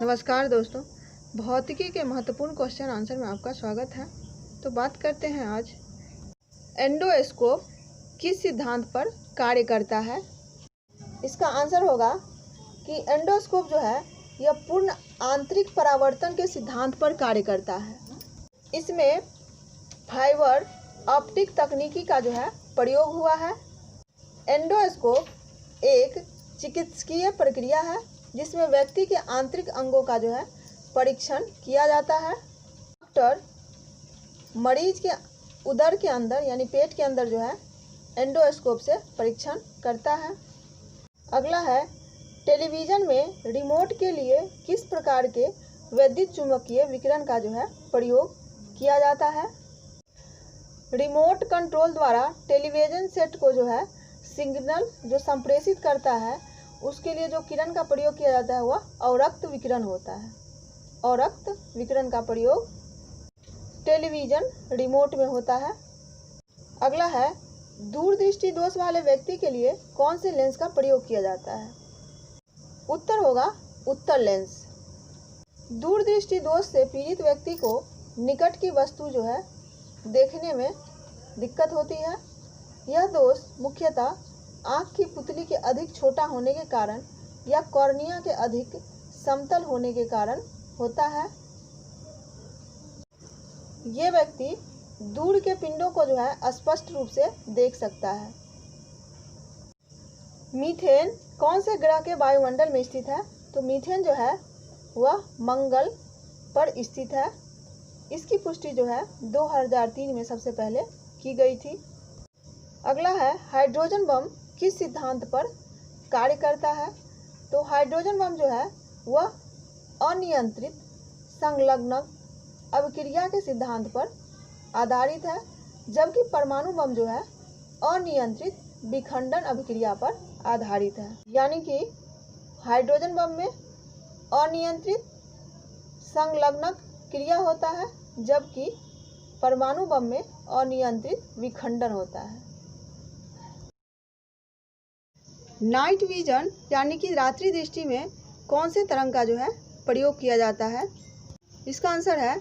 नमस्कार दोस्तों, भौतिकी के महत्वपूर्ण क्वेश्चन आंसर में आपका स्वागत है। तो बात करते हैं आज एंडोस्कोप किस सिद्धांत पर कार्य करता है। इसका आंसर होगा कि एंडोस्कोप जो है यह पूर्ण आंतरिक परावर्तन के सिद्धांत पर कार्य करता है। इसमें फाइबर ऑप्टिक तकनीकी का जो है प्रयोग हुआ है। एंडोस्कोप एक चिकित्सकीय प्रक्रिया है जिसमें व्यक्ति के आंतरिक अंगों का जो है परीक्षण किया जाता है। डॉक्टर मरीज के उदर के अंदर यानी पेट के अंदर जो है एंडोस्कोप से परीक्षण करता है। अगला है टेलीविज़न में रिमोट के लिए किस प्रकार के वैद्युत चुंबकीय विकिरण का जो है प्रयोग किया जाता है। रिमोट कंट्रोल द्वारा टेलीविज़न सेट को जो है सिग्नल जो संप्रेषित करता है उसके लिए जो किरण का प्रयोग किया जाता है वह अवरक्त विकिरण होता है। अवरक्त विकिरण का प्रयोग टेलीविज़न रिमोट में होता है। अगला है दूरदृष्टि दोष वाले व्यक्ति के लिए कौन से लेंस का प्रयोग किया जाता है। उत्तर होगा उत्तल लेंस। दूरदृष्टि दोष से पीड़ित व्यक्ति को निकट की वस्तु जो है देखने में दिक्कत होती है। यह दोष मुख्यतः आँख की पुतली के अधिक छोटा होने के कारण या कॉर्निया के अधिक समतल होने के कारण होता है। ये व्यक्ति दूर के पिंडों को जो है स्पष्ट रूप से देख सकता है। मीथेन कौन से ग्रह के वायुमंडल में स्थित है। तो मीथेन जो है वह मंगल पर स्थित है। इसकी पुष्टि जो है 2003 में सबसे पहले की गई थी। अगला है हाइड्रोजन बम किस सिद्धांत पर कार्य करता है। तो हाइड्रोजन बम जो है वह अनियंत्रित संलग्न अभिक्रिया के सिद्धांत पर आधारित है, जबकि परमाणु बम जो है अनियंत्रित विखंडन अभिक्रिया पर आधारित है। यानी कि हाइड्रोजन बम में अनियंत्रित संलग्न क्रिया होता है, जबकि परमाणु बम में अनियंत्रित विखंडन होता है। नाइट विजन यानी कि रात्रि दृष्टि में कौन से तरंग का जो है प्रयोग किया जाता है। इसका आंसर है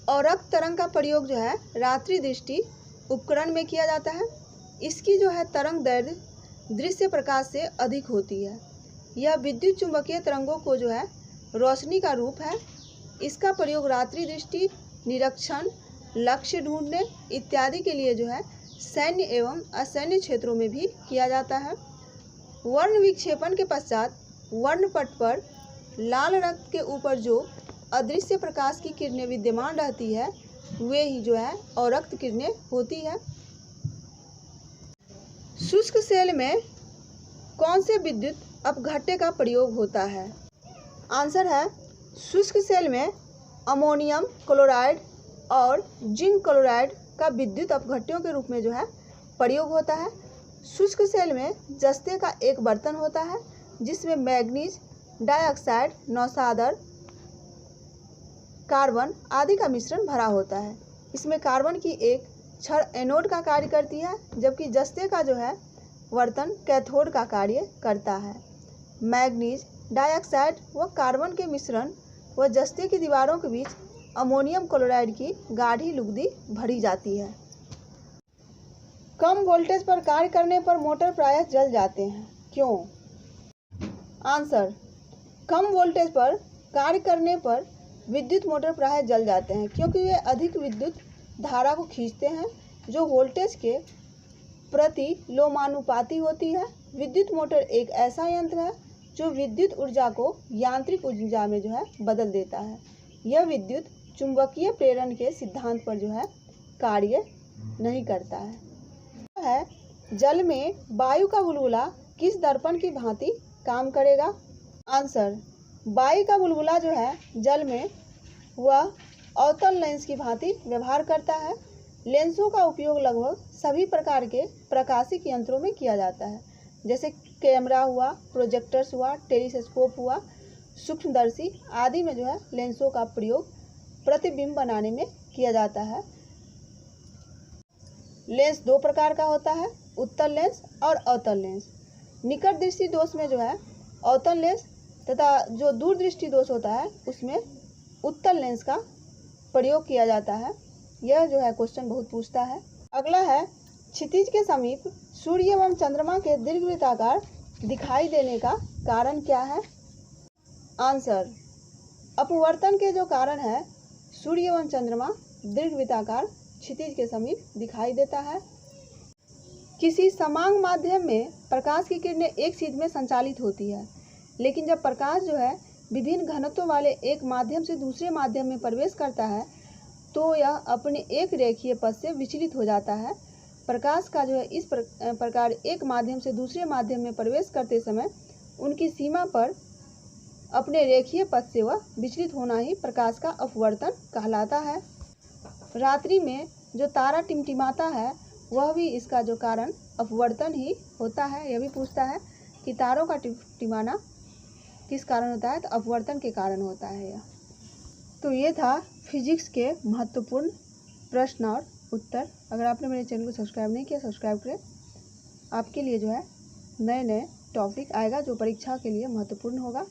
अवरक्त तरंग का प्रयोग जो है रात्रि दृष्टि उपकरण में किया जाता है। इसकी जो है तरंग दैर्ध्य दृश्य प्रकाश से अधिक होती है। यह विद्युत चुंबकीय तरंगों को जो है रोशनी का रूप है। इसका प्रयोग रात्रि दृष्टि निरीक्षण, लक्ष्य ढूंढने इत्यादि के लिए जो है सैन्य एवं असैन्य क्षेत्रों में भी किया जाता है। वर्ण विक्षेपण के पश्चात वर्णपट पर लाल रक्त के ऊपर जो अदृश्य प्रकाश की किरणें विद्यमान रहती है वे ही जो है अवरक्त किरणें होती है। शुष्क सेल में कौन से विद्युत अपघट्य का प्रयोग होता है। आंसर है शुष्क सेल में अमोनियम क्लोराइड और जिंक क्लोराइड का विद्युत अपघट्यों के रूप में जो है प्रयोग होता है। शुष्क सेल में जस्ते का एक बर्तन होता है जिसमें मैग्नीज डाइऑक्साइड, नौसादर, कार्बन आदि का मिश्रण भरा होता है। इसमें कार्बन की एक छड़ एनोड का कार्य करती है, जबकि जस्ते का जो है बर्तन कैथोड का कार्य करता है। मैग्नीज डाइऑक्साइड व कार्बन के मिश्रण व जस्ते की दीवारों के बीच अमोनियम क्लोराइड की गाढ़ी लुगदी भरी जाती है। कम वोल्टेज पर कार्य करने पर मोटर प्रायः जल जाते हैं, क्यों। आंसर कम वोल्टेज पर कार्य करने पर विद्युत मोटर प्रायः जल जाते हैं क्योंकि वे अधिक विद्युत धारा को खींचते हैं जो वोल्टेज के प्रति लोमानुपाती होती है। विद्युत मोटर एक ऐसा यंत्र है जो विद्युत ऊर्जा को यांत्रिक ऊर्जा में जो है बदल देता है। यह विद्युत चुंबकीय प्रेरण के सिद्धांत पर जो है कार्य नहीं करता है। जल में वायु का बुलबुला किस दर्पण की भांति काम करेगा। आंसर वायु का बुलबुला जो है जल में वह अवतल लेंस की भांति व्यवहार करता है। लेंसों का उपयोग लगभग सभी प्रकार के प्रकाशिक यंत्रों में किया जाता है, जैसे कैमरा हुआ, प्रोजेक्टर्स हुआ, टेलीस्कोप हुआ, सूक्ष्मदर्शी आदि में जो है लेंसों का प्रयोग प्रतिबिंब बनाने में किया जाता है। लेंस दो प्रकार का होता है, उत्तल लेंस और अवतल लेंस। निकट दृष्टि दोष में जो है अवतल लेंस तथा जो दूरदृष्टि दोष होता है उसमें उत्तल लेंस का प्रयोग किया जाता है। यह जो है क्वेश्चन बहुत पूछता है। अगला है क्षितिज के समीप सूर्य एवं चंद्रमा के दीर्घवृत्ताकार दिखाई देने का कारण क्या है? आंसर, अपवर्तन के जो कारण है सूर्य एवं चंद्रमा दीर्घवृत्ताकार क्षितिज के समीप दिखाई देता है। किसी समांग माध्यम में प्रकाश की किरणें एक सीध में संचालित होती है, लेकिन जब प्रकाश जो है विभिन्न घनत्व वाले एक माध्यम से दूसरे माध्यम में प्रवेश करता है तो यह अपने एक रेखीय पथ से विचलित हो जाता है। प्रकाश का जो है इस प्रकार एक माध्यम से दूसरे माध्यम में प्रवेश करते समय उनकी सीमा पर अपने रेखीय पथ से वह विचलित होना ही प्रकाश का अपवर्तन कहलाता है। रात्रि में जो तारा टिमटिमाता है वह भी इसका जो कारण अपवर्तन ही होता है। यह भी पूछता है कि तारों का टिमटिमाना किस कारण होता है, तो अपवर्तन के कारण होता है यह। तो ये था फिजिक्स के महत्वपूर्ण प्रश्न और उत्तर। अगर आपने मेरे चैनल को सब्सक्राइब नहीं किया, सब्सक्राइब करें। आपके लिए जो है नए नए टॉपिक आएगा जो परीक्षा के लिए महत्वपूर्ण होगा।